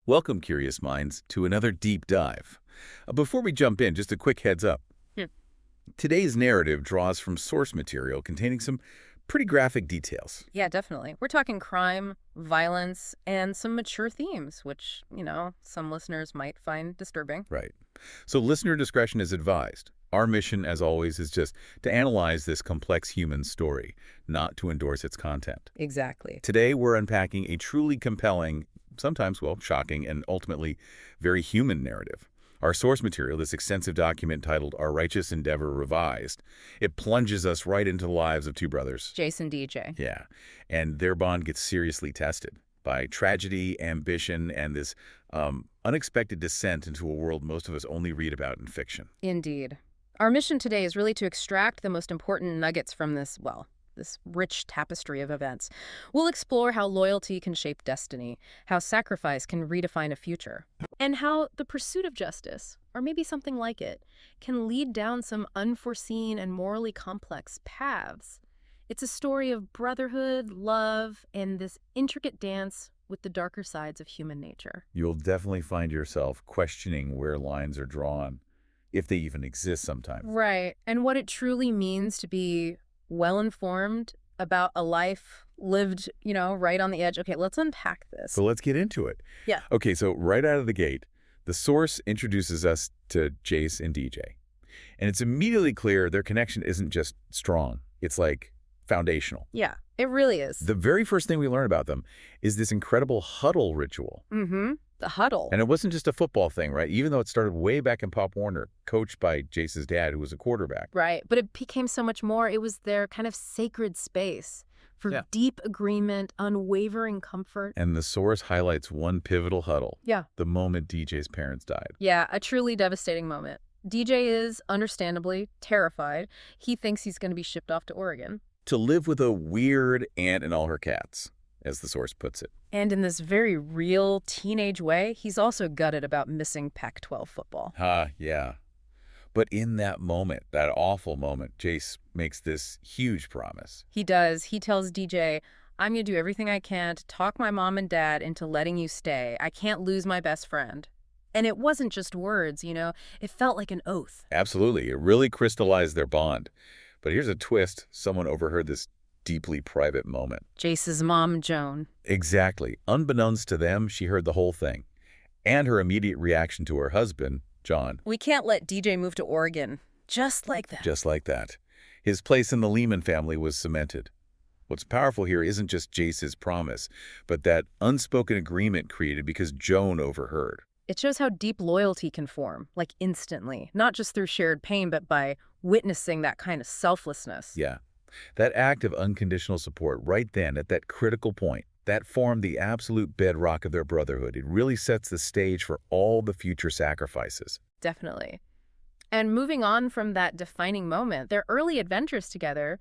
Welcome, curious minds, to another deep dive. Before we jump in, just a quick heads up. Hmm. Today's narrative draws from source material containing some pretty graphic details. Yeah, definitely. We're talking crime, violence, and some mature themes, which, some listeners might find disturbing. Right. So listener discretion is advised. Our mission, as always, is just to analyze this complex human story, not to endorse its content. Exactly. Today, we're unpacking a truly compelling, sometimes, well, shocking, and ultimately very human narrative. Our source material, this extensive document titled Our Righteous Endeavor Revised, it plunges us right into the lives of two brothers. Jace and DJ. Yeah, and their bond gets seriously tested by tragedy, ambition, and this unexpected descent into a world most of us only read about in fiction. Indeed. Our mission today is really to extract the most important nuggets from this rich tapestry of events. We'll explore how loyalty can shape destiny, how sacrifice can redefine a future, and how the pursuit of justice, or maybe something like it, can lead down some unforeseen and morally complex paths. It's a story of brotherhood, love, and this intricate dance with the darker sides of human nature. You'll definitely find yourself questioning where lines are drawn, if they even exist sometimes. Right, and what it truly means to be well-informed about a life lived, right on the edge. Okay, let's unpack this. So let's get into it. Yeah. Okay, so right out of the gate, the source introduces us to Jace and DJ. And it's immediately clear their connection isn't just strong. It's like foundational. Yeah, it really is. The very first thing we learn about them is this incredible huddle ritual. Mm-hmm. The huddle. And it wasn't just a football thing, right? Even though it started way back in Pop Warner, coached by Jace's dad, who was a quarterback. Right, but it became so much more. It was their kind of sacred space for deep agreement, unwavering comfort. And the source highlights one pivotal huddle. Yeah. The moment DJ's parents died. Yeah, a truly devastating moment. DJ is, understandably, terrified. He thinks he's going to be shipped off to Oregon. To live with a weird aunt and all her cats, as the source puts it. And in this very real teenage way, he's also gutted about missing Pac-12 football. Yeah. But in that moment, that awful moment, Jace makes this huge promise. He does. He tells DJ, I'm going to do everything I can to talk my mom and dad into letting you stay. I can't lose my best friend. And it wasn't just words, It felt like an oath. Absolutely. It really crystallized their bond. But here's a twist. Someone overheard this deeply private moment. Jace's mom, Joan. Exactly. Unbeknownst to them, she heard the whole thing. And her immediate reaction to her husband, John. We can't let DJ move to Oregon. Just like that. Just like that. His place in the Lehman family was cemented. What's powerful here isn't just Jace's promise, but that unspoken agreement created because Joan overheard. It shows how deep loyalty can form, like instantly, not just through shared pain, but by witnessing that kind of selflessness. Yeah. That act of unconditional support right then at that critical point, that formed the absolute bedrock of their brotherhood. It really sets the stage for all the future sacrifices. Definitely. And moving on from that defining moment, their early adventures together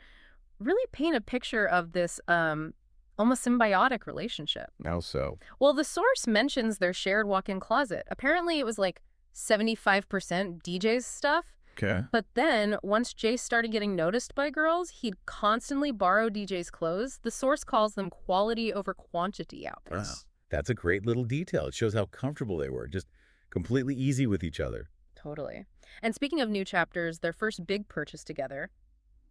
really paint a picture of this almost symbiotic relationship. How so? Well, the source mentions their shared walk-in closet. Apparently, it was like 75% DJ's stuff. Okay. But then, once Jace started getting noticed by girls, he'd constantly borrow DJ's clothes. The source calls them quality over quantity outfits. Wow. That's a great little detail. It shows how comfortable they were, just completely easy with each other. Totally. And speaking of new chapters, their first big purchase together,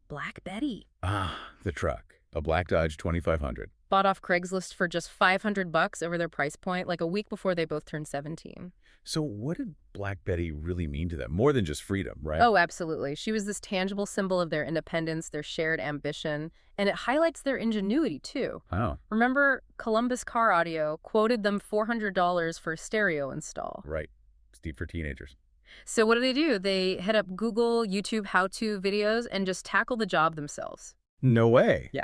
Black Betty. The truck. A Black Dodge 2500. Bought off Craigslist for just $500 over their price point, like a week before they both turned 17. So what did Black Betty really mean to them? More than just freedom, right? Oh, absolutely. She was this tangible symbol of their independence, their shared ambition, and it highlights their ingenuity, too. Wow. Remember, Columbus Car Audio quoted them $400 for a stereo install. Right. Steep for teenagers. So what do? They hit up Google, YouTube how-to videos and just tackle the job themselves. No way. Yeah.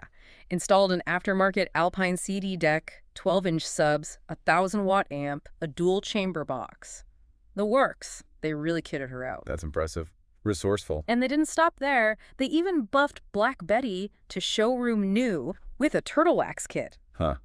Installed an aftermarket Alpine CD deck, 12-inch subs, a 1,000-watt amp, a dual chamber box. The works. They really kitted her out. That's impressive. Resourceful. And they didn't stop there. They even buffed Black Betty to showroom new with a turtle wax kit. Huh.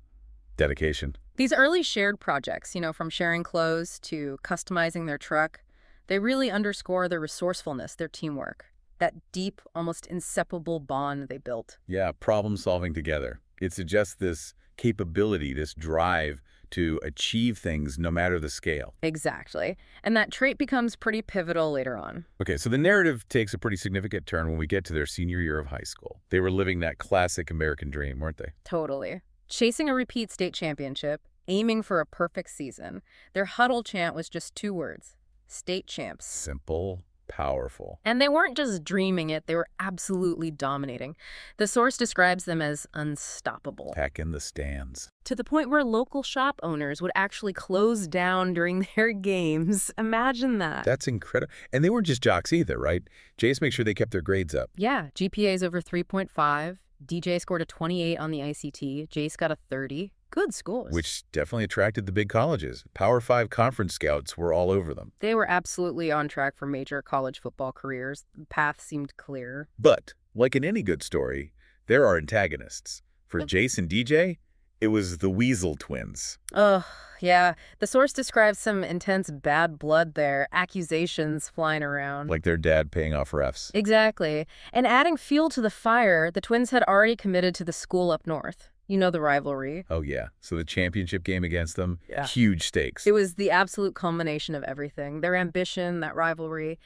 Dedication. These early shared projects, from sharing clothes to customizing their truck, they really underscore their resourcefulness, their teamwork. That deep, almost inseparable bond they built. Yeah, problem solving together. It suggests this capability, this drive to achieve things no matter the scale. Exactly. And that trait becomes pretty pivotal later on. Okay, so the narrative takes a pretty significant turn when we get to their senior year of high school. They were living that classic American dream, weren't they? Totally. Chasing a repeat state championship, aiming for a perfect season. Their huddle chant was just 2 words: state champs. Simple, powerful. And they weren't just dreaming it, they were absolutely dominating. The source describes them as unstoppable. Pack in the stands. To the point where local shop owners would actually close down during their games. Imagine that. That's incredible. And they weren't just jocks either, right? Jace makes sure they kept their grades up. Yeah, GPA's over 3.5. DJ scored a 28 on the ICT. Jace got a 30. Good scores. Which definitely attracted the big colleges. Power 5 conference scouts were all over them. They were absolutely on track for major college football careers. The path seemed clear. But, like in any good story, there are antagonists. For Jace and DJ, it was the Weasel twins. Ugh, yeah. The source describes some intense bad blood there, accusations flying around. Like their dad paying off refs. Exactly. And adding fuel to the fire, the twins had already committed to the school up north. You know the rivalry. Oh, yeah. So the championship game against them, Yeah. huge stakes. It was the absolute culmination of everything. Their ambition, that rivalry.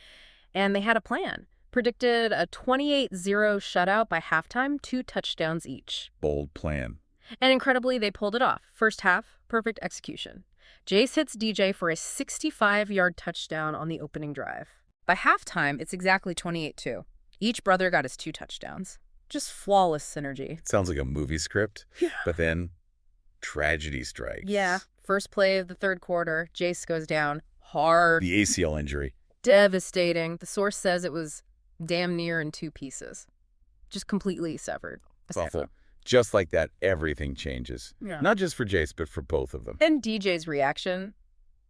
And they had a plan. Predicted a 28-0 shutout by halftime, 2 touchdowns each. Bold plan. And incredibly, they pulled it off. First half, perfect execution. Jace hits DJ for a 65-yard touchdown on the opening drive. By halftime, it's exactly 28-2. Each brother got his 2 touchdowns. Just flawless synergy. It sounds like a movie script. Yeah. But then, tragedy strikes. Yeah. First play of the third quarter, Jace goes down hard. The ACL injury. Devastating. The source says it was damn near in 2 pieces. Just completely severed. Awful. Just like that, everything changes. Yeah. Not just for Jace, but for both of them. And DJ's reaction,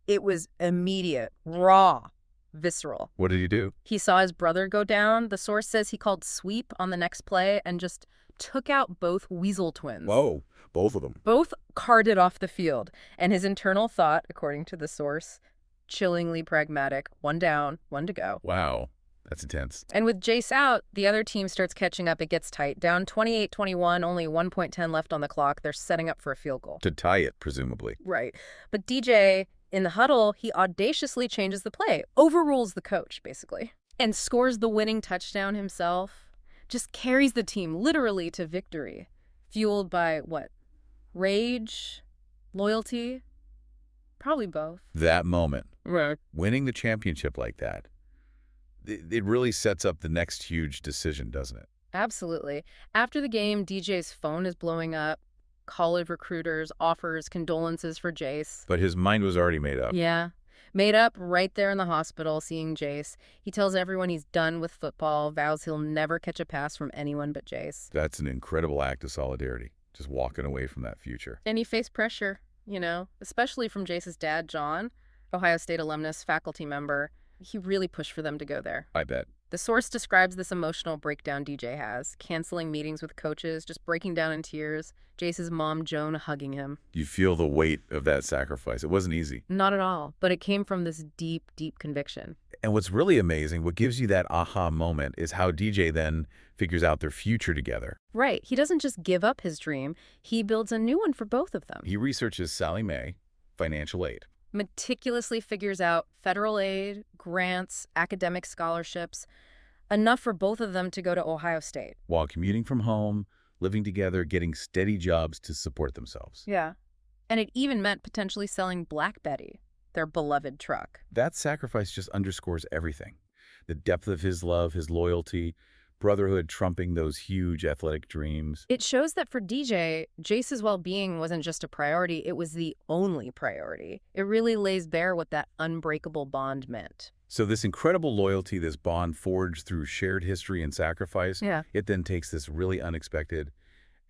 it was immediate, raw, visceral. What did he do? He saw his brother go down. The source says he called sweep on the next play and just took out both Weasel twins. Whoa, both of them. Both carted off the field. And his internal thought, according to the source, chillingly pragmatic: 1 down, 1 to go. Wow, that's intense. And with Jace out, the other team starts catching up. It gets tight. Down 28-21, only 1.10 left on the clock. They're setting up for a field goal. To tie it, presumably. Right. But DJ, in the huddle, he audaciously changes the play, overrules the coach, basically, and scores the winning touchdown himself. Just carries the team literally to victory. Fueled by what? Rage? Loyalty? Probably both. That moment, Right. winning the championship like that, it really sets up the next huge decision, doesn't it? Absolutely. After the game, DJ's phone is blowing up. College recruiters offers condolences for Jace. But his mind was already made up. Yeah. Made up right there in the hospital, seeing Jace. He tells everyone he's done with football, vows he'll never catch a pass from anyone but Jace. That's an incredible act of solidarity, just walking away from that future. And he faced pressure, especially from Jace's dad, John, Ohio State alumnus, faculty member. He really pushed for them to go there. I bet. The source describes this emotional breakdown DJ has, canceling meetings with coaches, just breaking down in tears, Jace's mom, Joan, hugging him. You feel the weight of that sacrifice. It wasn't easy. Not at all, but it came from this deep, deep conviction. And what's really amazing, what gives you that aha moment, is how DJ then figures out their future together. Right. He doesn't just give up his dream. He builds a new one for both of them. He researches Sallie Mae, financial aid. Meticulously figures out federal aid, grants, academic scholarships, enough for both of them to go to Ohio State. While commuting from home, living together, getting steady jobs to support themselves. Yeah. And it even meant potentially selling Black Betty, their beloved truck. That sacrifice just underscores everything. The depth of his love, his loyalty, brotherhood trumping those huge athletic dreams. It shows that for DJ, Jace's well-being wasn't just a priority, it was the only priority. It really lays bare what that unbreakable bond meant. So this incredible loyalty, this bond forged through shared history and sacrifice, it then takes this really unexpected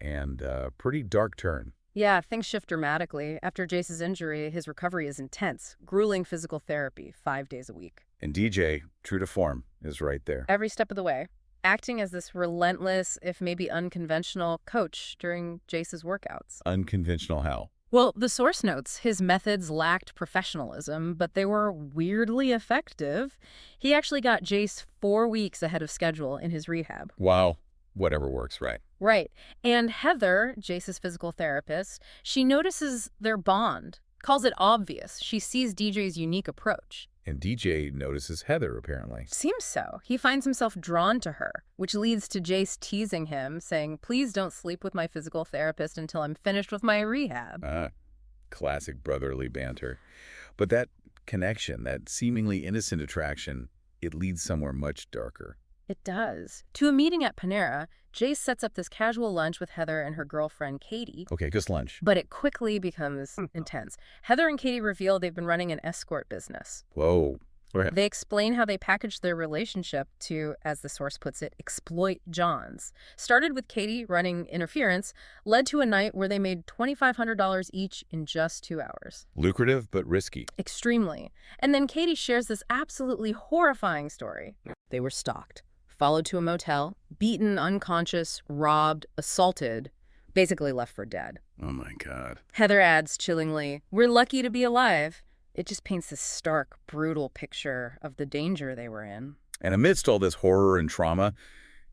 and pretty dark turn. Yeah, things shift dramatically. After Jace's injury, his recovery is intense, grueling physical therapy, 5 days a week. And DJ, true to form, is right there. Every step of the way, acting as this relentless, if maybe unconventional, coach during Jace's workouts. Unconventional how? Well, the source notes his methods lacked professionalism, but they were weirdly effective. He actually got Jace 4 weeks ahead of schedule in his rehab. Wow. Whatever works, right. Right. And Heather, Jace's physical therapist, she notices their bond, calls it obvious. She sees DJ's unique approach. And DJ notices Heather, apparently. Seems so. He finds himself drawn to her, which leads to Jace teasing him, saying, "Please don't sleep with my physical therapist until I'm finished with my rehab." Classic brotherly banter. But that connection, that seemingly innocent attraction, it leads somewhere much darker. It does. To a meeting at Panera, Jace sets up this casual lunch with Heather and her girlfriend, Katie. Okay, just lunch. But it quickly becomes intense. Heather and Katie reveal they've been running an escort business. Whoa. They explain how they packaged their relationship to, as the source puts it, exploit Johns. Started with Katie running interference, led to a night where they made $2,500 each in just 2 hours. Lucrative, but risky. Extremely. And then Katie shares this absolutely horrifying story. They were stalked, followed to a motel, beaten, unconscious, robbed, assaulted, basically left for dead. Oh my God. Heather adds chillingly, "We're lucky to be alive." It just paints this stark, brutal picture of the danger they were in. And amidst all this horror and trauma,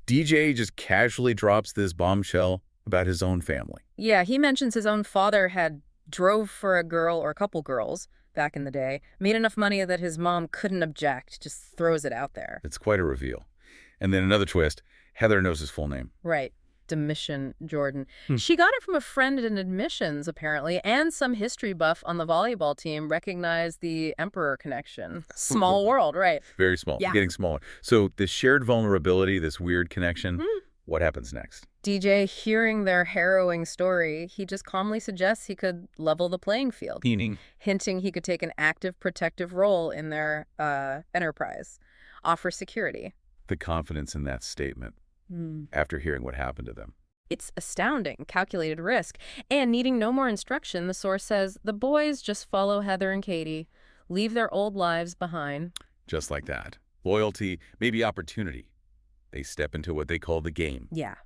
DJ just casually drops this bombshell about his own family. Yeah, he mentions his own father had drove for a girl or a couple girls back in the day, made enough money that his mom couldn't object, just throws it out there. It's quite a reveal. And then another twist, Heather knows his full name. Right. Dominican Jordan. She got it from a friend in admissions, apparently, and some history buff on the volleyball team recognized the Emperor connection. Small world, right? Very small, Yeah. getting smaller. So this shared vulnerability, this weird connection, what happens next? DJ, hearing their harrowing story, he just calmly suggests he could level the playing field, Meaning? hinting he could take an active protective role in their enterprise, offer security. The confidence in that statement after hearing what happened to them. It's astounding, calculated risk. And needing no more instruction, the source says, the boys just follow Heather and Katie, leave their old lives behind. Just like that. Loyalty, maybe opportunity. They step into what they call the game. Yeah.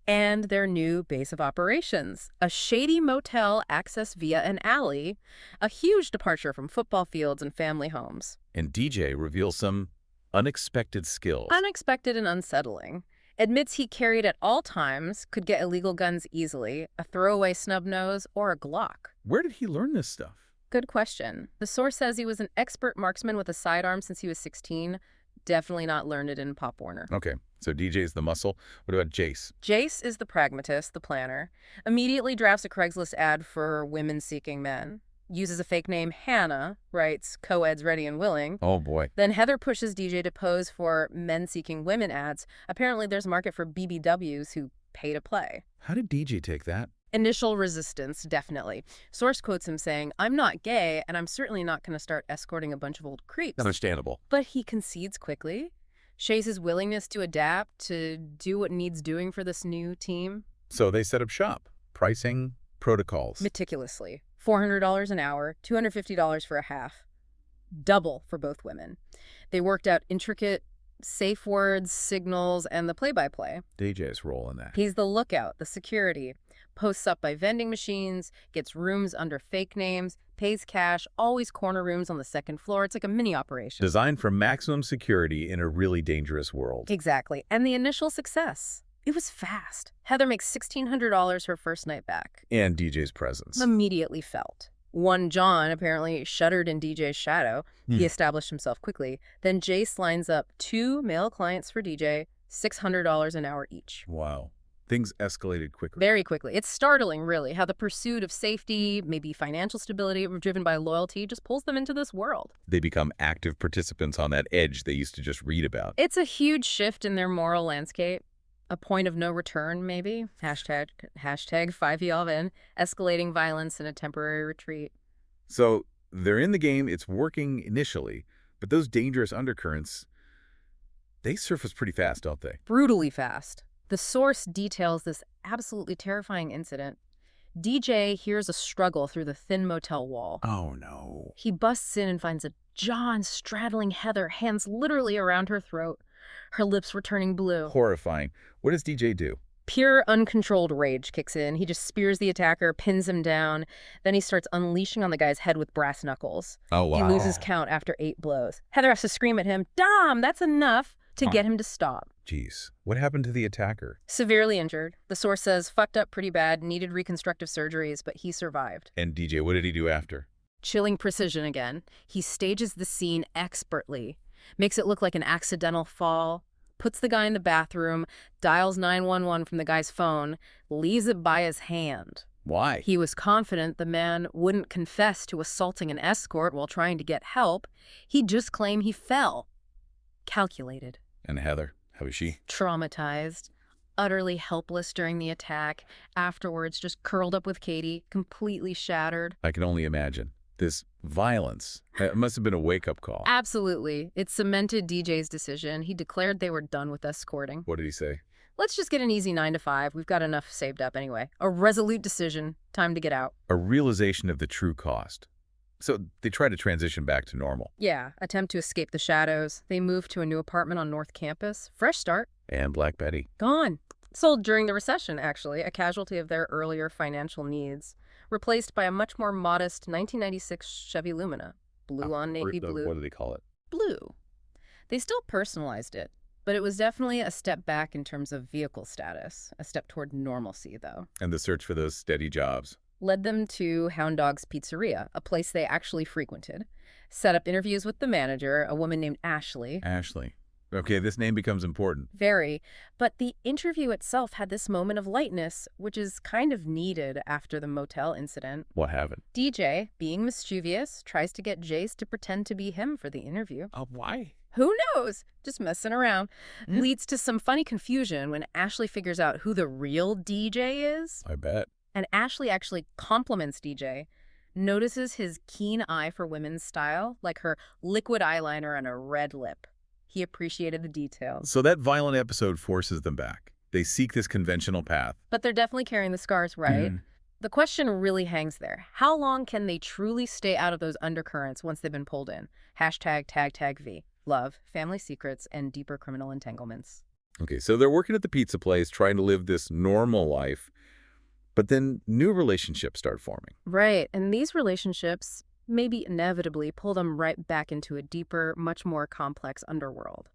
And their new base of operations, a shady motel accessed via an alley, a huge departure from football fields and family homes. And DJ reveals some unexpected skills. Unexpected and unsettling. Admits he carried at all times, could get illegal guns easily, a throwaway snub nose, or a Glock. Where did he learn this stuff? Good question. The source says he was an expert marksman with a sidearm since he was 16. Definitely not learned it in Pop Warner. Okay, so DJ's the muscle. What about Jace? Jace is the pragmatist, the planner. Immediately drafts a Craigslist ad for women seeking men. Uses a fake name, Hannah, writes co-eds ready and willing. Oh, boy. Then Heather pushes DJ to pose for men-seeking women ads. Apparently there's a market for BBWs who pay to play. How did DJ take that? Initial resistance, definitely. Source quotes him saying, "I'm not gay, and I'm certainly not going to start escorting a bunch of old creeps." Understandable. But he concedes quickly, shows his willingness to adapt, to do what needs doing for this new team. So they set up shop. Pricing, protocols. Meticulously. $400 an hour, $250 for a half. Double for both women. They worked out intricate safe words, signals, and the play-by-play. DJ's role in that. He's the lookout, the security. Posts up by vending machines, gets rooms under fake names, pays cash, always corner rooms on the second floor. It's like a mini operation. Designed for maximum security in a really dangerous world. Exactly. And the initial success. It was fast. Heather makes $1,600 her first night back. And DJ's presence. Immediately felt. One John apparently shuddered in DJ's shadow. He established himself quickly. Then Jace lines up 2 male clients for DJ, $600 an hour each. Wow. Things escalated quickly. Very quickly. It's startling, really, how the pursuit of safety, maybe financial stability, driven by loyalty, just pulls them into this world. They become active participants on that edge they used to just read about. It's a huge shift in their moral landscape. A point of no return, maybe. Hashtag 5E all in. Escalating violence in a temporary retreat. So they're in the game. It's working initially. But those dangerous undercurrents, they surface pretty fast, don't they? Brutally fast. The source details this absolutely terrifying incident. DJ hears a struggle through the thin motel wall. Oh, no. He busts in and finds a John straddling Heather, hands literally around her throat. Her lips were turning blue. Horrifying. What does DJ do? Pure, uncontrolled rage kicks in. He just spears the attacker, pins him down. Then he starts unleashing on the guy's head with brass knuckles. Oh, wow. He loses count after 8 blows. Heather has to scream at him, "Dom, that's enough," to get him to stop. Jeez. What happened to the attacker? Severely injured. The source says fucked up pretty bad, needed reconstructive surgeries, but he survived. And DJ, what did he do after? Chilling precision again. He stages the scene expertly, makes it look like an accidental fall, puts the guy in the bathroom, dials 911 from the guy's phone, leaves it by his hand. Why? He was confident the man wouldn't confess to assaulting an escort while trying to get help. He'd just claim he fell. Calculated. And Heather, how is she? Traumatized. Utterly helpless during the attack. Afterwards, just curled up with Katie, completely shattered. I can only imagine. This violence, it must have been a wake-up call. Absolutely. It cemented DJ's decision. He declared they were done with escorting. What did he say? Let's just get an easy 9 to 5. We've got enough saved up anyway. A resolute decision. Time to get out. A realization of the true cost. So they try to transition back to normal. Yeah, attempt to escape the shadows. They moved to a new apartment on North Campus. Fresh start. And Black Betty. Gone. Sold during the recession, actually, a casualty of their earlier financial needs. Replaced by a much more modest 1996 Chevy Lumina. Blue on navy blue. What do they call it? Blue. They still personalized it, but it was definitely a step back in terms of vehicle status. A step toward normalcy, though. And the search for those steady jobs. Led them to Hound Dog's Pizzeria, a place they actually frequented. Set up interviews with the manager, a woman named Ashley. Ashley. Okay, this name becomes important. Very. But the interview itself had this moment of lightness, which is kind of needed after the motel incident. What happened? DJ, being mischievous, tries to get Jace to pretend to be him for the interview. Why? Who knows? Just messing around. Leads to some funny confusion when Ashley figures out who the real DJ is. I bet. And Ashley actually compliments DJ, notices his keen eye for women's style, like her liquid eyeliner and a red lip. He appreciated the details. So that violent episode forces them back. They seek this conventional path. But they're definitely carrying the scars, right? The question really hangs there. How long can they truly stay out of those undercurrents once they've been pulled in? #tag V. Love, family secrets, and deeper criminal entanglements. Okay, so they're working at the pizza place, trying to live this normal life. But then new relationships start forming. Right, and these relationships maybe inevitably pull them right back into a deeper, much more complex underworld.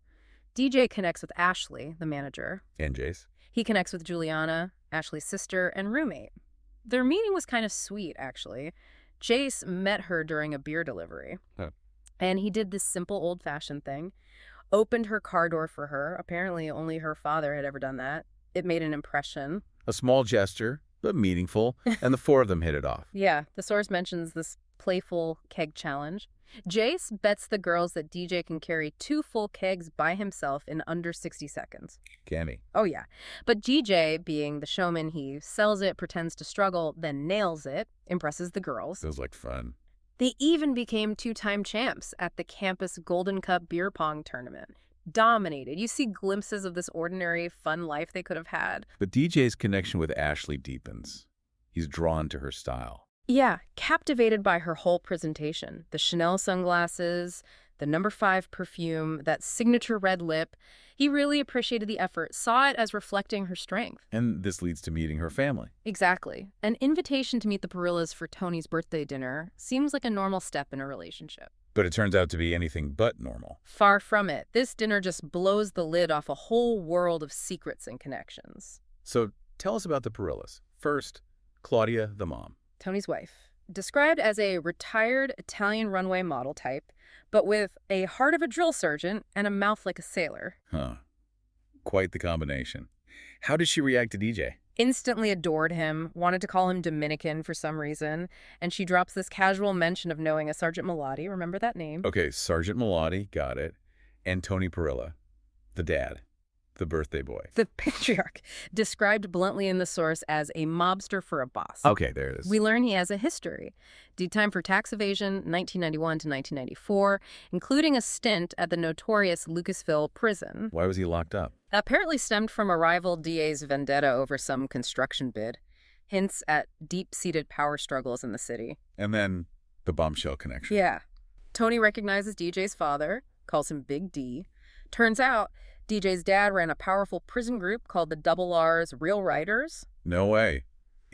DJ connects with Ashley, the manager. And Jace? He connects with Juliana, Ashley's sister and roommate. Their meeting was kind of sweet, actually. Jace met her during a beer delivery. Huh. And he did this simple old-fashioned thing. Opened her car door for her. Apparently only her father had ever done that. It made an impression. A small gesture, but meaningful, and the four of them hit it off. Yeah, the source mentions this playful keg challenge. Jace bets the girls that DJ can carry 2 full kegs by himself in under 60 seconds. Can he? Oh, yeah. But DJ, being the showman, he sells it, pretends to struggle, then nails it, impresses the girls. Feels like fun. They even became 2-time champs at the campus Golden Cup beer pong tournament. Dominated. You see glimpses of this ordinary, fun life they could have had. But DJ's connection with Ashley deepens. He's drawn to her style. Yeah, captivated by her whole presentation. The Chanel sunglasses, the No. 5 perfume, that signature red lip. He really appreciated the effort, saw it as reflecting her strength. And this leads to meeting her family. Exactly. An invitation to meet the Perillas for Tony's birthday dinner seems like a normal step in a relationship. But it turns out to be anything but normal. Far from it. This dinner just blows the lid off a whole world of secrets and connections. So tell us about the Perillas. First, Claudia, the mom. Tony's wife. Described as a retired Italian runway model type, but with a heart of a drill sergeant and a mouth like a sailor. Huh. Quite the combination. How did she react to DJ? Instantly adored him, wanted to call him Dominican for some reason, and she drops this casual mention of knowing a Sergeant Malati. Remember that name? Okay, Sergeant Malati, got it. And Tony Perilla, the dad, the birthday boy. The patriarch, described bluntly in the source as a mobster for a boss. Okay, there it is. We learn he has a history. Did time for tax evasion, 1991 to 1994, including a stint at the notorious Lucasville prison. Why was he locked up? Apparently stemmed from a rival DA's vendetta over some construction bid. Hints at deep-seated power struggles in the city. And then the bombshell connection. Yeah. Tony recognizes DJ's father, calls him Big D. Turns out, DJ's dad ran a powerful prison group called the Double R's Real Riders. No way.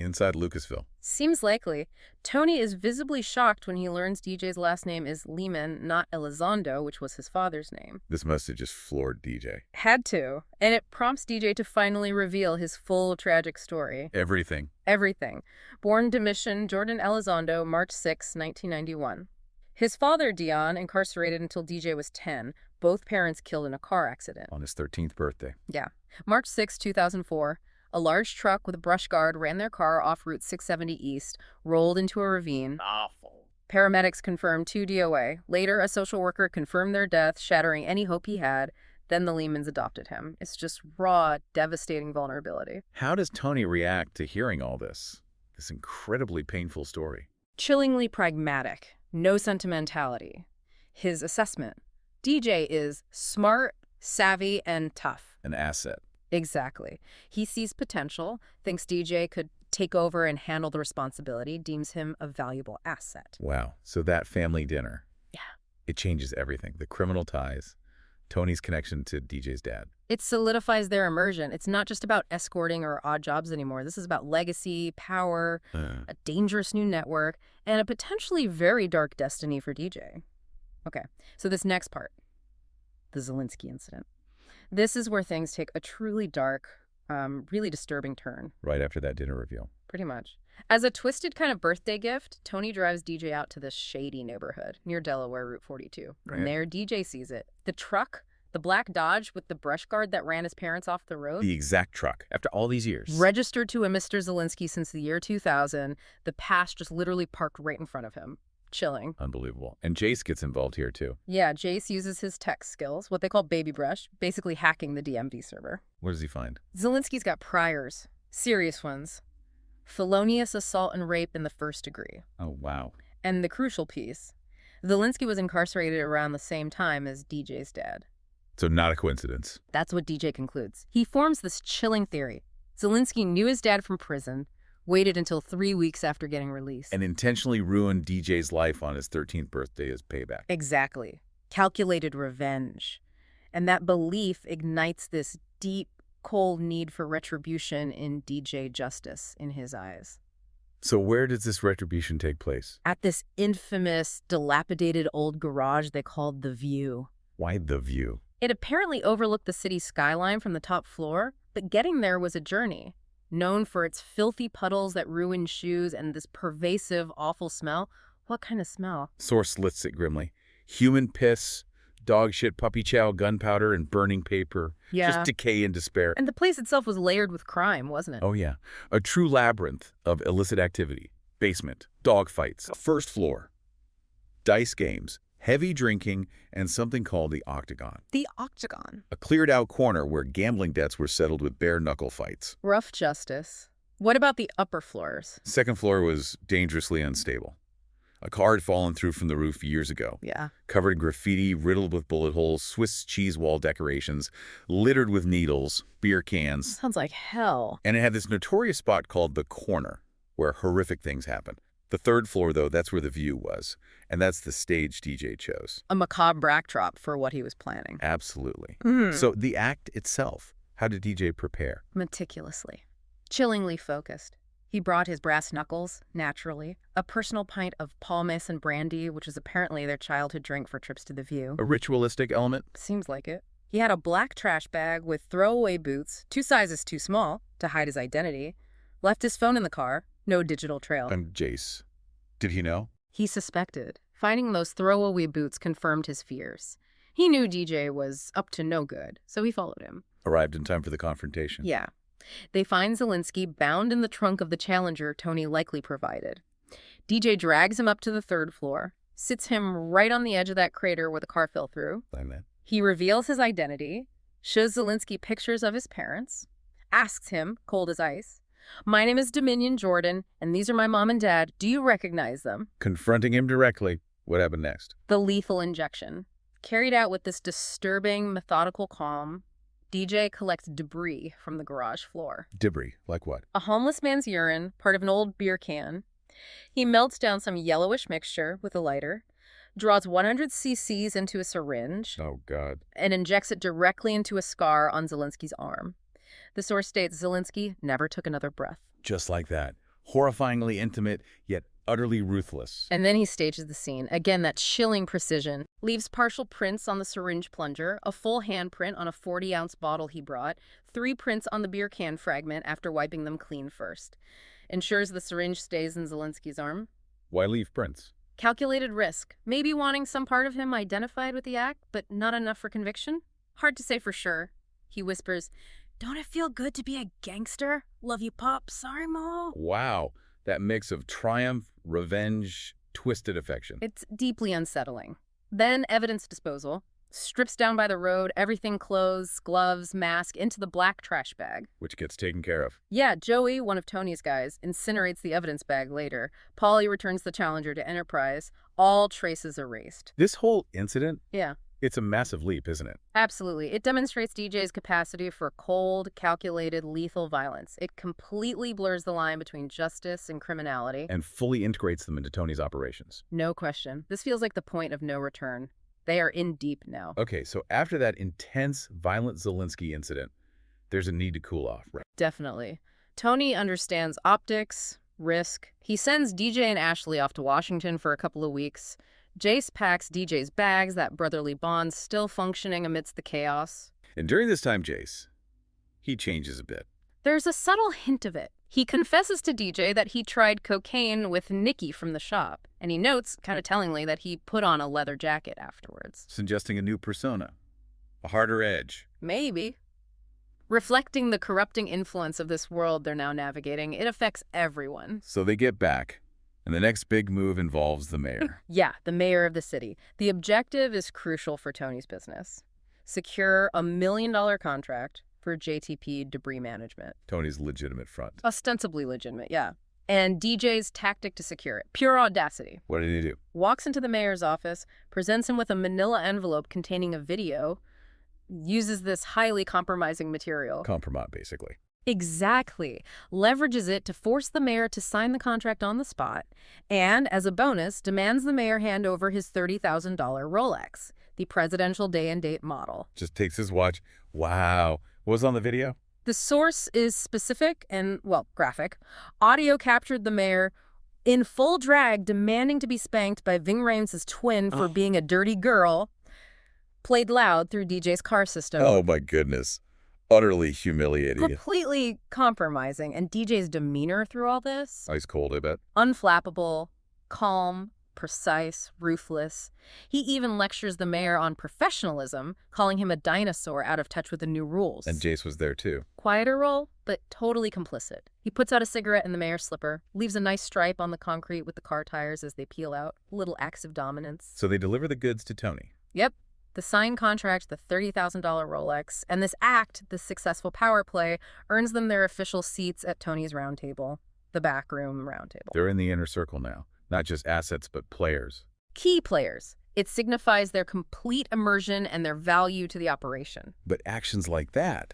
inside Lucasville. Seems likely. Tony is visibly shocked when he learns DJ's last name is Lehman, not Elizondo, which was his father's name. This must have just floored DJ. Had to. And it prompts DJ to finally reveal his full tragic story. Everything. Everything. Born Dominican Jordan Elizondo, March 6, 1991. His father, Dion, incarcerated until DJ was 10. Both parents killed in a car accident. On his 13th birthday. Yeah. March 6, 2004. A large truck with a brush guard ran their car off Route 670 East, rolled into a ravine. Awful. Paramedics confirmed 2 DOA. Later, a social worker confirmed their death, shattering any hope he had. Then the Lehmans adopted him. It's just raw, devastating vulnerability. How does Tony react to hearing all this? This incredibly painful story. Chillingly pragmatic. No sentimentality. His assessment. DJ is smart, savvy, and tough. An asset. Exactly. He sees potential, thinks DJ could take over and handle the responsibility, deems him a valuable asset. Wow. So that family dinner. Yeah. It changes everything. The criminal ties, Tony's connection to DJ's dad. It solidifies their immersion. It's not just about escorting or odd jobs anymore. This is about legacy, power, a dangerous new network, and a potentially very dark destiny for DJ. Okay, so this next part, the Zalinski incident. This is where things take a truly dark, really disturbing turn. Right after that dinner reveal. Pretty much. As a twisted kind of birthday gift, Tony drives DJ out to this shady neighborhood near Delaware, Route 42. Right. And there, DJ sees it. The truck, the black Dodge with the brush guard that ran his parents off the road. The exact truck, after all these years. Registered to a Mr. Zalinski since the year 2000. The past just literally parked right in front of him. Chilling. Unbelievable. And Jace gets involved here, too. Yeah, Jace uses his tech skills, what they call baby brush, basically hacking the DMV server. What does he find? Zalinski's got priors. Serious ones. Felonious assault and rape in the first degree. Oh, wow. And the crucial piece, Zalinski was incarcerated around the same time as DJ's dad. So not a coincidence. That's what DJ concludes. He forms this chilling theory. Zalinski knew his dad from prison, waited until 3 weeks after getting released. And intentionally ruined DJ's life on his 13th birthday as payback. Exactly. Calculated revenge. And that belief ignites this deep, cold need for retribution in DJ Justice in his eyes. So where does this retribution take place? At this infamous, dilapidated old garage they called The View. Why The View? It apparently overlooked the city's skyline from the top floor, but getting there was a journey. Known for its filthy puddles that ruined shoes and this pervasive, awful smell. What kind of smell? Source lists it grimly. Human piss, dog shit, puppy chow, gunpowder, and burning paper. Yeah. Just decay and despair. And the place itself was layered with crime, wasn't it? Oh, yeah. A true labyrinth of illicit activity. Basement, dog fights, first floor, dice games, heavy drinking, and something called the Octagon. The Octagon. A cleared-out corner where gambling debts were settled with bare-knuckle fights. Rough justice. What about the upper floors? Second floor was dangerously unstable. A car had fallen through from the roof years ago. Yeah. Covered in graffiti, riddled with bullet holes, Swiss cheese wall decorations, littered with needles, beer cans. Sounds like hell. And it had this notorious spot called the Corner, where horrific things happen. The third floor, though, that's where The View was. And that's the stage DJ chose. A macabre backdrop for what he was planning. Absolutely. Mm. So the act itself, how did DJ prepare? Meticulously. Chillingly focused. He brought his brass knuckles, naturally, a personal pint of Paul Mason brandy, which was apparently their childhood drink for trips to The View. A ritualistic element? Seems like it. He had a black trash bag with throwaway boots, 2 sizes too small, to hide his identity. Left his phone in the car, no digital trail. And Jace, did he know? He suspected. Finding those throwaway boots confirmed his fears. He knew DJ was up to no good, so he followed him. Arrived in time for the confrontation. Yeah. They find Zalinski bound in the trunk of the Challenger Tony likely provided. DJ drags him up to the 3rd floor, sits him right on the edge of that crater where the car fell through. He reveals his identity, shows Zalinski pictures of his parents, asks him, cold as ice, "My name is Dominican Jordan, and these are my mom and dad. Do you recognize them?" Confronting him directly. What happened next? The lethal injection. Carried out with this disturbing, methodical calm, DJ collects debris from the garage floor. Debris? Like what? A homeless man's urine, part of an old beer can. He melts down some yellowish mixture with a lighter, draws 100 cc's into a syringe, Oh, God. and injects it directly into a scar on Zalinski's arm. The source states Zalinski never took another breath. Just like that. Horrifyingly intimate, yet utterly ruthless. And then he stages the scene. Again, that chilling precision. Leaves partial prints on the syringe plunger, a full handprint on a 40-ounce bottle he brought, 3 prints on the beer can fragment after wiping them clean first. Ensures the syringe stays in Zalinski's arm. Why leave prints? Calculated risk. Maybe wanting some part of him identified with the act, but not enough for conviction? Hard to say for sure. He whispers, "Don't it feel good to be a gangster? Love you, Pop. Sorry, Ma." Wow, that mix of triumph, revenge, twisted affection. It's deeply unsettling. Then evidence disposal. Strips down by the road, everything clothes, gloves, mask, into the black trash bag. Which gets taken care of. Yeah, Joey, one of Tony's guys, incinerates the evidence bag later. Paulie returns the Challenger to Enterprise. All traces erased. This whole incident, Yeah. it's a massive leap, isn't it? Absolutely. It demonstrates DJ's capacity for cold, calculated, lethal violence. It completely blurs the line between justice and criminality. And fully integrates them into Tony's operations. No question. This feels like the point of no return. They are in deep now. Okay, so after that intense, violent Zalinski incident, there's a need to cool off, right? Definitely. Tony understands optics, risk. He sends DJ and Ashley off to Washington for a couple of weeks. Jace packs DJ's bags, that brotherly bond still functioning amidst the chaos. And during this time, Jace, he changes a bit. There's a subtle hint of it. He confesses to DJ that he tried cocaine with Nikki from the shop, and he notes, kind of tellingly, that he put on a leather jacket afterwards. Suggesting a new persona. A harder edge. Maybe. Reflecting the corrupting influence of this world they're now navigating, it affects everyone. So they get back, and the next big move involves the mayor. Yeah, the mayor of the city. The objective is crucial for Tony's business. Secure a $1 million contract for JTP debris management. Tony's legitimate front. Ostensibly legitimate, yeah. And DJ's tactic to secure it. Pure audacity. What did he do? Walks into the mayor's office, presents him with a manila envelope containing a video, uses this highly compromising material. Compromat, basically. Exactly. Leverages it to force the mayor to sign the contract on the spot, and, as a bonus, demands the mayor hand over his $30,000 Rolex, the presidential day and date model. Just takes his watch. Wow. What was on the video? The source is specific and, well, graphic. Audio captured the mayor in full drag demanding to be spanked by Ving Rhames' twin for being a dirty girl, played loud through DJ's car system. Oh, my goodness. Utterly humiliating. Completely compromising. And DJ's demeanor through all this? Ice cold, I bet. Unflappable, calm, precise, ruthless. He even lectures the mayor on professionalism, calling him a dinosaur out of touch with the new rules. And Jace was there, too. Quieter role, but totally complicit. He puts out a cigarette in the mayor's slipper, leaves a nice stripe on the concrete with the car tires as they peel out. Little acts of dominance. So they deliver the goods to Tony. Yep. The signed contract, the $30,000 Rolex, and this act, this successful power play, earns them their official seats at Tony's round table, the backroom round table. They're in the inner circle now. Not just assets, but players. Key players. It signifies their complete immersion and their value to the operation. But actions like that,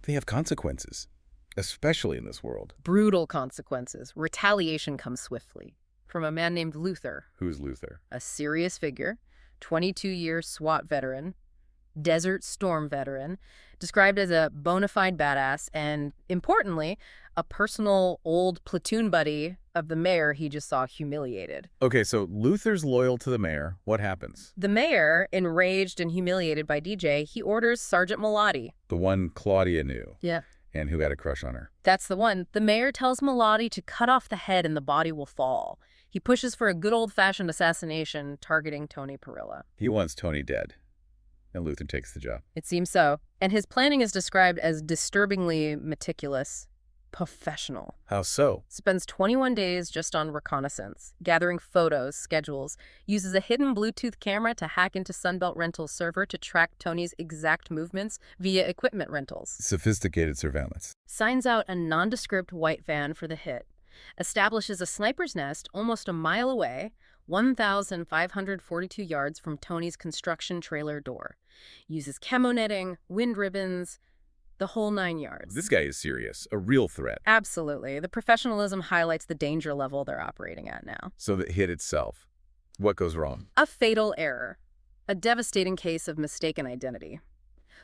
they have consequences, especially in this world. Brutal consequences. Retaliation comes swiftly. From a man named Luther. Who's Luther? A serious figure, 22-year SWAT veteran, Desert Storm veteran, described as a bona fide badass and, importantly, a personal old platoon buddy of the mayor he just saw humiliated. Okay, so Luther's loyal to the mayor. What happens? The mayor, enraged and humiliated by DJ, he orders Sergeant Malati. The one Claudia knew. Yeah. And who had a crush on her. That's the one. The mayor tells Malati to cut off the head and the body will fall. He pushes for a good old-fashioned assassination targeting Tony Perilla. He wants Tony dead. And Luther takes the job. It seems so. And his planning is described as disturbingly meticulous, professional. How so? Spends 21 days just on reconnaissance, gathering photos, schedules, uses a hidden Bluetooth camera to hack into Sunbelt Rentals' server to track Tony's exact movements via equipment rentals. Sophisticated surveillance. Signs out a nondescript white van for the hit. Establishes a sniper's nest almost a mile away, 1,542 yards from Tony's construction trailer door. Uses camo netting, wind ribbons, the whole 9 yards. This guy is serious, a real threat. Absolutely. The professionalism highlights the danger level they're operating at now. So the hit itself, what goes wrong? A fatal error. A devastating case of mistaken identity.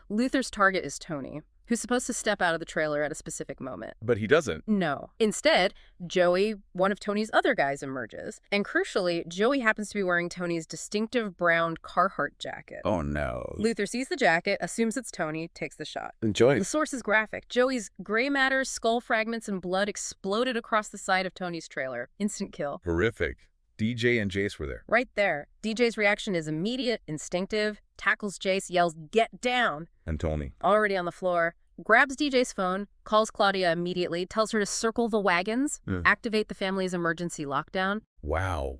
Luther's target is Tony, who's supposed to step out of the trailer at a specific moment. But he doesn't. No. Instead, Joey, one of Tony's other guys, emerges. And crucially, Joey happens to be wearing Tony's distinctive brown Carhartt jacket. Oh, no. Luther sees the jacket, assumes it's Tony, takes the shot. Enjoy. The source is graphic. Joey's gray matter, skull fragments, and blood exploded across the side of Tony's trailer. Instant kill. Horrific. DJ and Jace were there. Right there. DJ's reaction is immediate, instinctive, tackles Jace, yells, "Get down!" And Tony. Already on the floor, grabs DJ's phone, calls Claudia immediately, tells her to circle the wagons, activate the family's emergency lockdown. Wow.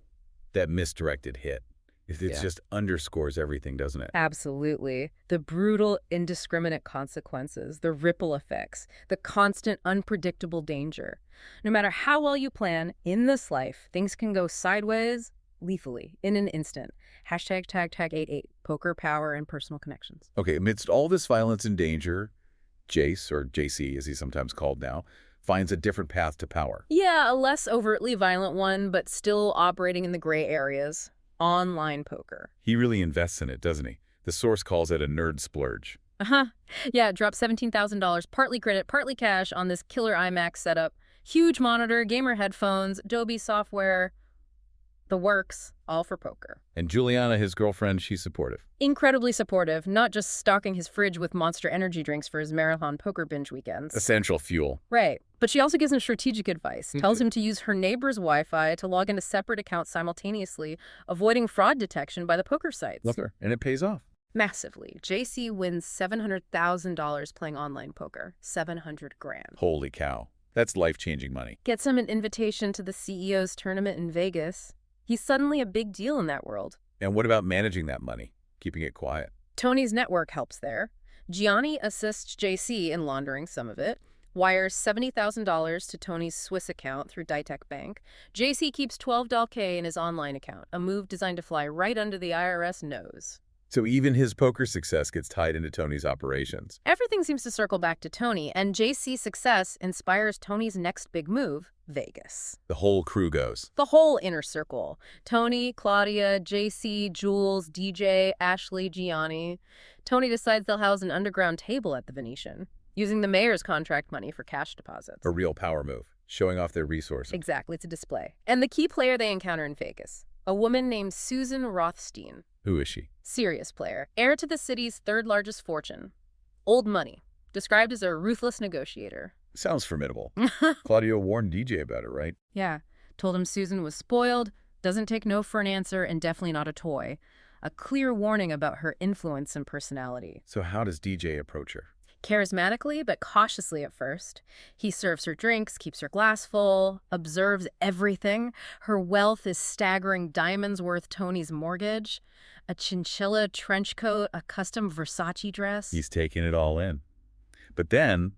That misdirected hit. It just underscores everything, doesn't it? Absolutely. The brutal, indiscriminate consequences, the ripple effects, the constant, unpredictable danger. No matter how well you plan, in this life, things can go sideways lethally in an instant. Hashtag tag 88, poker, power, and personal connections. Okay, amidst all this violence and danger, Jace, or JC as he's sometimes called now, finds a different path to power. Yeah, a less overtly violent one, but still operating in the gray areas. Online poker. He really invests in it, doesn't he? The source calls it a nerd splurge. Yeah, dropped $17,000, partly credit, partly cash, on this killer IMAX setup. Huge monitor, gamer headphones, Adobe software, the works, all for poker. And Juliana, his girlfriend, she's supportive. Incredibly supportive, not just stocking his fridge with Monster energy drinks for his marathon poker binge weekends. Essential fuel. Right. But she also gives him strategic advice, tells him to use her neighbor's Wi-Fi to log into separate accounts simultaneously, avoiding fraud detection by the poker sites. Love her. And it pays off. Massively. JC wins $700,000 playing online poker. $700 grand. Holy cow. That's life-changing money. Gets him an invitation to the CEO's tournament in Vegas. He's suddenly a big deal in that world. And what about managing that money? Keeping it quiet? Tony's network helps there. Gianni assists JC in laundering some of it, wires $70,000 to Tony's Swiss account through Ditech Bank. JC keeps $12K in his online account, a move designed to fly right under the IRS nose. So even his poker success gets tied into Tony's operations. Everything seems to circle back to Tony, and JC's success inspires Tony's next big move, Vegas. The whole crew goes. The whole inner circle. Tony, Claudia, JC, Jules, DJ, Ashley, Gianni. Tony decides they'll house an underground table at the Venetian, using the mayor's contract money for cash deposits. A real power move, showing off their resources. Exactly, it's a display. And the key player they encounter in Vegas, a woman named Susan Rothstein. Who is she? Serious player, heir to the city's third largest fortune. Old money, described as a ruthless negotiator. Sounds formidable. Claudia warned DJ about it, right? Yeah, told him Susan was spoiled, doesn't take no for an answer, and definitely not a toy. A clear warning about her influence and personality. So how does DJ approach her? Charismatically, but cautiously at first. He serves her drinks, keeps her glass full, observes everything. Her wealth is staggering diamonds worth Tony's mortgage, a chinchilla trench coat, a custom Versace dress. He's taking it all in. But then,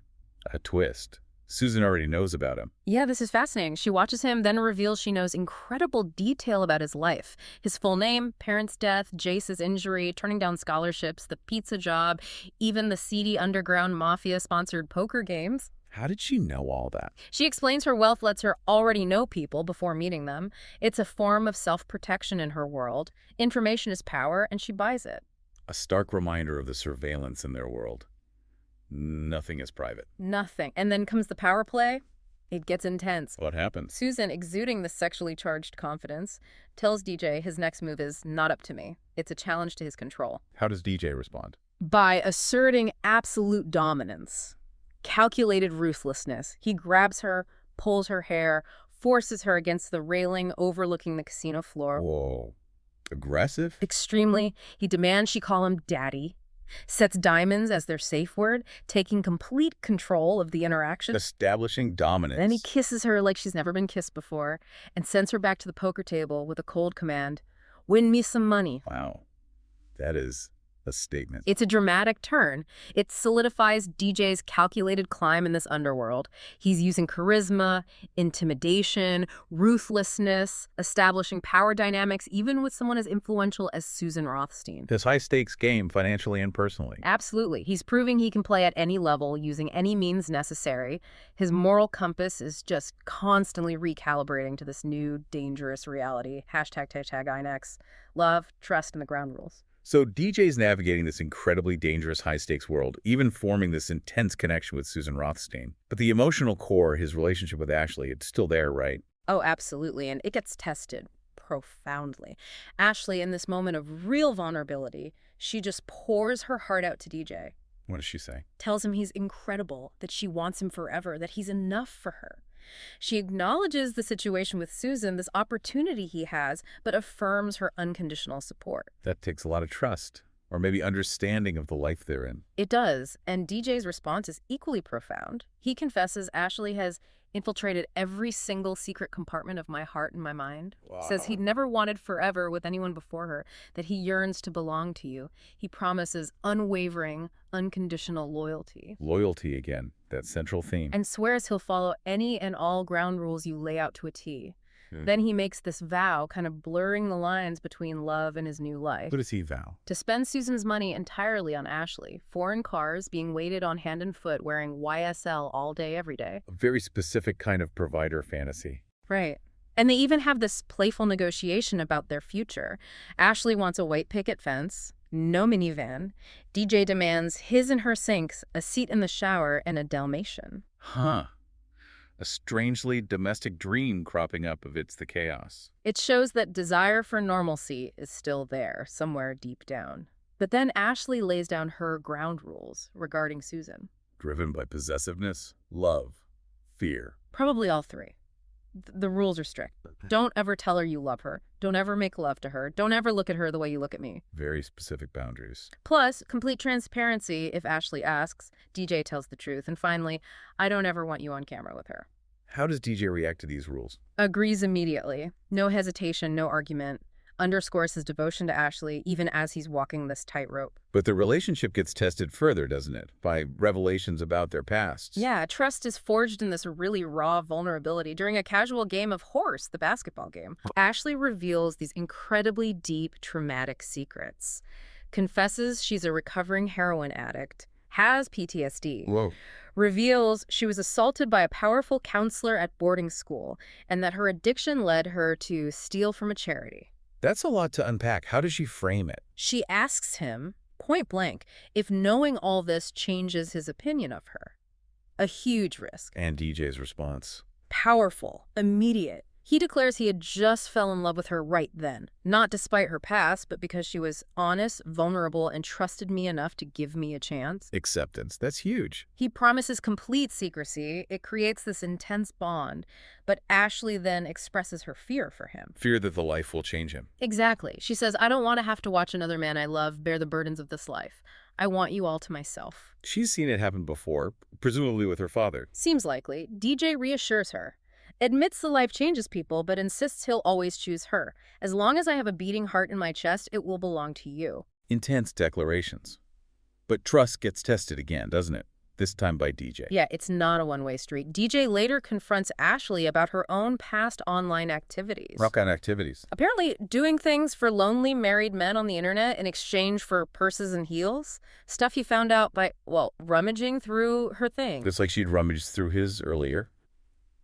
a twist. Susan already knows about him. Yeah, this is fascinating. She watches him, then reveals she knows incredible detail about his life. His full name, parents' death, Jace's injury, turning down scholarships, the pizza job, even the seedy underground mafia-sponsored poker games. How did she know all that? She explains her wealth lets her already know people before meeting them. It's a form of self-protection in her world. Information is power, and she buys it. A stark reminder of the surveillance in their world. Nothing is private. Nothing. And then comes the power play. It gets intense. What happens? Susan, exuding the sexually charged confidence, tells DJ his next move is not up to me. It's a challenge to his control. How does DJ respond? By asserting absolute dominance, calculated ruthlessness. He grabs her, pulls her hair, forces her against the railing overlooking the casino floor. Whoa. Aggressive? Extremely. He demands she call him daddy. Sets diamonds as their safe word, taking complete control of the interaction. Establishing dominance. Then he kisses her like she's never been kissed before and sends her back to the poker table with a cold command, "Win me some money." Wow. That is a statement. It's a dramatic turn. It solidifies DJ's calculated climb in this underworld. He's using charisma, intimidation, ruthlessness, establishing power dynamics, even with someone as influential as Susan Rothstein. This high-stakes game, financially and personally. Absolutely. He's proving he can play at any level using any means necessary. His moral compass is just constantly recalibrating to this new, dangerous reality. Hashtag INX. Love, trust, and the ground rules. So DJ's navigating this incredibly dangerous high-stakes world, even forming this intense connection with Susan Rothstein. But the emotional core, his relationship with Ashley, it's still there, right? Oh, absolutely. And it gets tested profoundly. Ashley, in this moment of real vulnerability, she just pours her heart out to DJ, What does she say? tells him he's incredible, that she wants him forever, that he's enough for her. She acknowledges the situation with Susan, this opportunity he has, but affirms her unconditional support. That takes a lot of trust, or maybe understanding of the life they're in. It does, and DJ's response is equally profound. He confesses Ashley has infiltrated every single secret compartment of my heart and my mind. Says he'd never wanted forever with anyone before her, that he yearns to belong to you. He promises unwavering, unconditional loyalty. Loyalty again, that central theme. And swears he'll follow any and all ground rules you lay out to a T. Then he makes this vow, kind of blurring the lines between love and his new life. What does he vow? To spend Susan's money entirely on Ashley, foreign cars, being waited on hand and foot, wearing YSL all day, every day. A very specific kind of provider fantasy. Right. And they even have this playful negotiation about their future. Ashley wants a white picket fence, no minivan. DJ demands his and her sinks, a seat in the shower, and a Dalmatian. Huh. A strangely domestic dream cropping up amidst the chaos. It shows that desire for normalcy is still there, somewhere deep down. But then Ashley lays down her ground rules regarding Susan. Driven by possessiveness, love, fear. Probably all three. The rules are strict. Don't ever tell her you love her. Don't ever make love to her. Don't ever look at her the way you look at me. Very specific boundaries. Plus, complete transparency if Ashley asks. DJ tells the truth. And finally, I don't ever want you on camera with her. How does DJ react to these rules? Agrees immediately. No hesitation, no argument. Underscores his devotion to Ashley even as he's walking this tightrope. But the relationship gets tested further, doesn't it? By revelations about their pasts. Yeah, trust is forged in this really raw vulnerability during a casual game of horse, the basketball game. Ashley reveals these incredibly deep, traumatic secrets. Confesses she's a recovering heroin addict, has PTSD. Whoa. Reveals she was assaulted by a powerful counselor at boarding school and that her addiction led her to steal from a charity. That's a lot to unpack. How does she frame it? She asks him, point blank, if knowing all this changes his opinion of her. A huge risk. And DJ's response. Powerful, immediate. He declares he had just fell in love with her right then, not despite her past, but because she was honest, vulnerable, and trusted me enough to give me a chance. Acceptance. That's huge. He promises complete secrecy. It creates this intense bond, but Ashley then expresses her fear for him. Fear that the life will change him. Exactly. She says, I don't want to have to watch another man I love bear the burdens of this life. I want you all to myself. She's seen it happen before, presumably with her father. Seems likely. DJ reassures her. Admits the life changes people, but insists he'll always choose her. As long as I have a beating heart in my chest, it will belong to you. Intense declarations. But trust gets tested again, doesn't it? This time by DJ. Yeah, it's not a one-way street. DJ later confronts Ashley about her own past online activities. What kind of activities? Apparently doing things for lonely married men on the internet in exchange for purses and heels. Stuff he found out by, well, rummaging through her thing. Just like she'd rummaged through his earlier.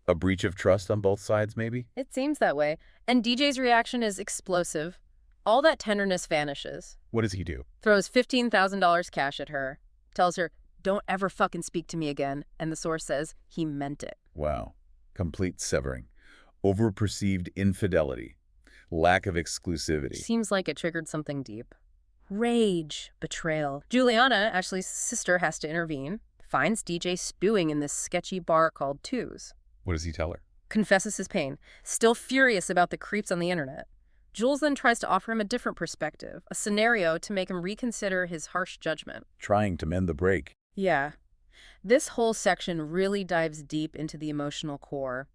A breach of trust on both sides, maybe? It seems that way. And DJ's reaction is explosive. All that tenderness vanishes. What does he do? Throws $15,000 cash at her. Tells her, don't ever fucking speak to me again. And the source says he meant it. Wow. Complete severing. Overperceived infidelity. Lack of exclusivity. Seems like it triggered something deep. Rage. Betrayal. Juliana, Ashley's sister, has to intervene. Finds DJ spewing in this sketchy bar called Two's. What does he tell her? Confesses his pain. Still furious about the creeps on the internet. Jules then tries to offer him a different perspective, a scenario to make him reconsider his harsh judgment. Trying to mend the break. Yeah. This whole section really dives deep into the emotional core.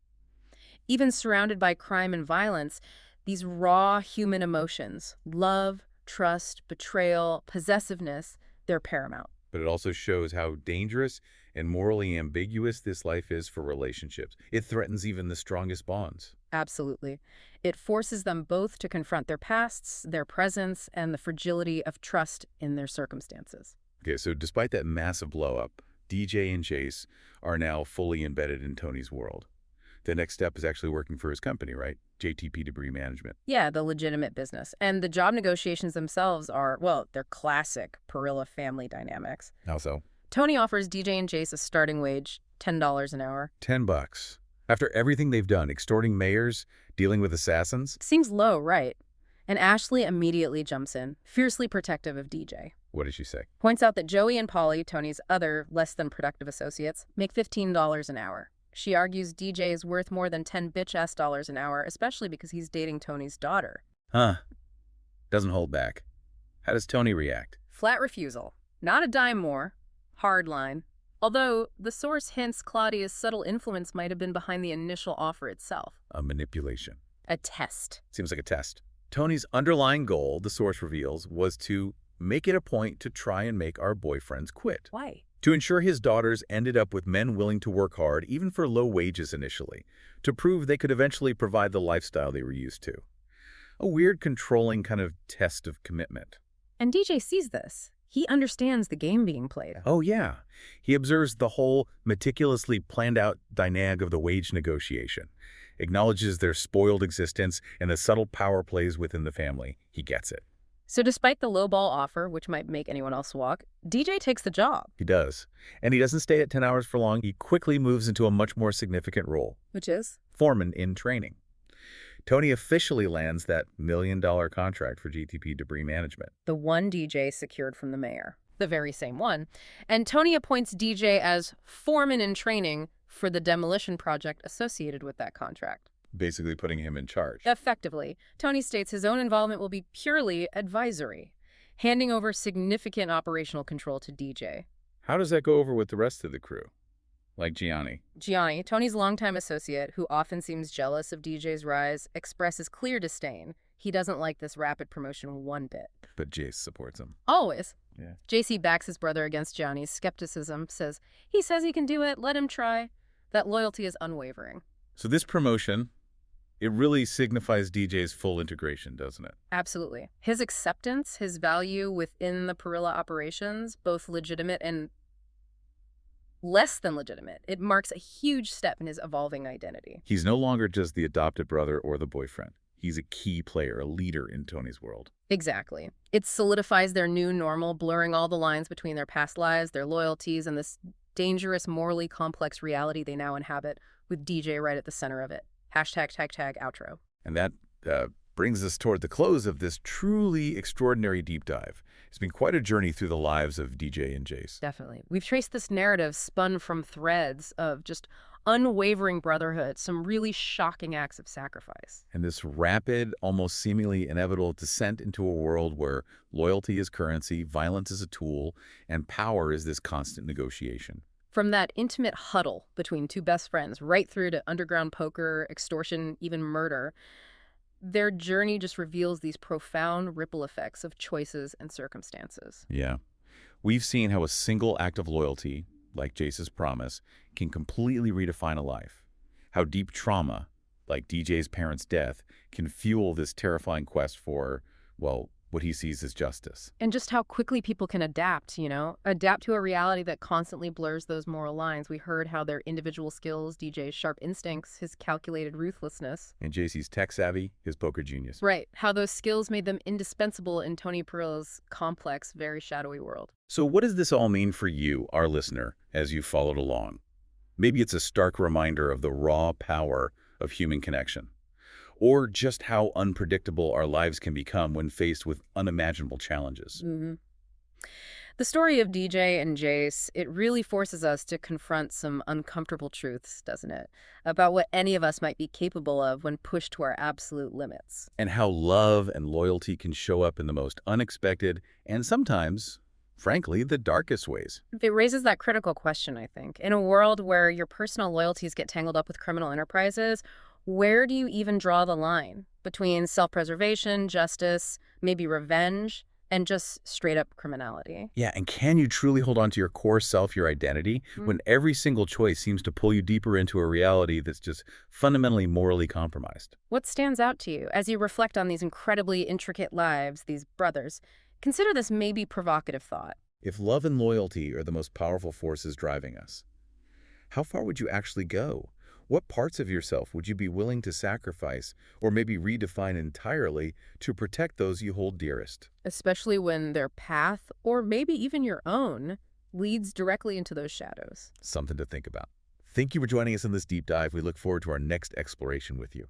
Even surrounded by crime and violence, these raw human emotions, love, trust, betrayal, possessiveness, they're paramount. But it also shows how dangerous and morally ambiguous this life is for relationships. It threatens even the strongest bonds. Absolutely. It forces them both to confront their pasts, their presence, and the fragility of trust in their circumstances. Okay, so despite that massive blow-up, DJ and Jace are now fully embedded in Tony's world. The next step is actually working for his company, right? JTP Debris Management. Yeah, the legitimate business. And the job negotiations themselves are, well, they're classic Parilla family dynamics. How so? Tony offers DJ and Jace a starting wage, $10 an hour. $10. After everything they've done, extorting mayors, dealing with assassins? Seems low, right? And Ashley immediately jumps in, fiercely protective of DJ. What did she say? Points out that Joey and Polly, Tony's other less than productive associates, make $15 an hour. She argues DJ is worth more than 10 bitch-ass dollars an hour, especially because he's dating Tony's daughter. Huh. Doesn't hold back. How does Tony react? Flat refusal. Not a dime more. Hard line. Although, the source hints Claudia's subtle influence might have been behind the initial offer itself. A manipulation. A test. Seems like a test. Tony's underlying goal, the source reveals, was to make it a point to try and make our boyfriends quit. Why? To ensure his daughters ended up with men willing to work hard, even for low wages initially, to prove they could eventually provide the lifestyle they were used to. A weird, controlling kind of test of commitment. And DJ sees this. He understands the game being played. Oh, yeah. He observes the whole meticulously planned-out dynamic of the wage negotiation, acknowledges their spoiled existence and the subtle power plays within the family. He gets it. So despite the lowball offer, which might make anyone else walk, DJ takes the job. He does. And he doesn't stay at 10 hours for long. He quickly moves into a much more significant role. Which is? Foreman in training. Tony officially lands that $1 million contract for GTP Debris Management. The one DJ secured from the mayor. The very same one. And Tony appoints DJ as foreman in training for the demolition project associated with that contract. Basically putting him in charge. Effectively, Tony states his own involvement will be purely advisory, handing over significant operational control to DJ. How does that go over with the rest of the crew? Like Gianni. Gianni, Tony's longtime associate, who often seems jealous of DJ's rise, expresses clear disdain. He doesn't like this rapid promotion one bit. But Jace supports him. Always. Yeah. JC backs his brother against Gianni's skepticism, says he can do it, let him try. That loyalty is unwavering. So this promotion, it really signifies DJ's full integration, doesn't it? Absolutely. His acceptance, his value within the Parilla operations, both legitimate and less than legitimate, it marks a huge step in his evolving identity. He's no longer just the adopted brother or the boyfriend. He's a key player, a leader in Tony's world. Exactly. It solidifies their new normal, blurring all the lines between their past lives, their loyalties, and this dangerous, morally complex reality they now inhabit, with DJ right at the center of it. Hashtag, outro. And that brings us toward the close of this truly extraordinary deep dive. It's been quite a journey through the lives of DJ and Jace. Definitely. We've traced this narrative spun from threads of just unwavering brotherhood, some really shocking acts of sacrifice. And this rapid, almost seemingly inevitable descent into a world where loyalty is currency, violence is a tool, and power is this constant negotiation. From that intimate huddle between two best friends right through to underground poker, extortion, even murder, their journey just reveals these profound ripple effects of choices and circumstances. Yeah. We've seen how a single act of loyalty, like Jace's promise, can completely redefine a life. How deep trauma, like DJ's parents' death, can fuel this terrifying quest for, well, what he sees as justice. And just how quickly people can adapt, adapt to a reality that constantly blurs those moral lines. We heard how their individual skills, DJ's sharp instincts, his calculated ruthlessness. And JC's tech savvy, his poker genius. Right. How those skills made them indispensable in Tony Perilla's complex, very shadowy world. So what does this all mean for you, our listener, as you followed along? Maybe it's a stark reminder of the raw power of human connection. Or just how unpredictable our lives can become when faced with unimaginable challenges. Mm-hmm. The story of DJ and Jace, it really forces us to confront some uncomfortable truths, doesn't it? About what any of us might be capable of when pushed to our absolute limits. And how love and loyalty can show up in the most unexpected and sometimes, frankly, the darkest ways. It raises that critical question, I think. In a world where your personal loyalties get tangled up with criminal enterprises, where do you even draw the line between self-preservation, justice, maybe revenge, and just straight-up criminality? Yeah, and can you truly hold on to your core self, your identity, when every single choice seems to pull you deeper into a reality that's just fundamentally morally compromised? What stands out to you as you reflect on these incredibly intricate lives, these brothers? Consider this maybe provocative thought. If love and loyalty are the most powerful forces driving us, how far would you actually go? What parts of yourself would you be willing to sacrifice or maybe redefine entirely to protect those you hold dearest? Especially when their path, or maybe even your own, leads directly into those shadows. Something to think about. Thank you for joining us in this deep dive. We look forward to our next exploration with you.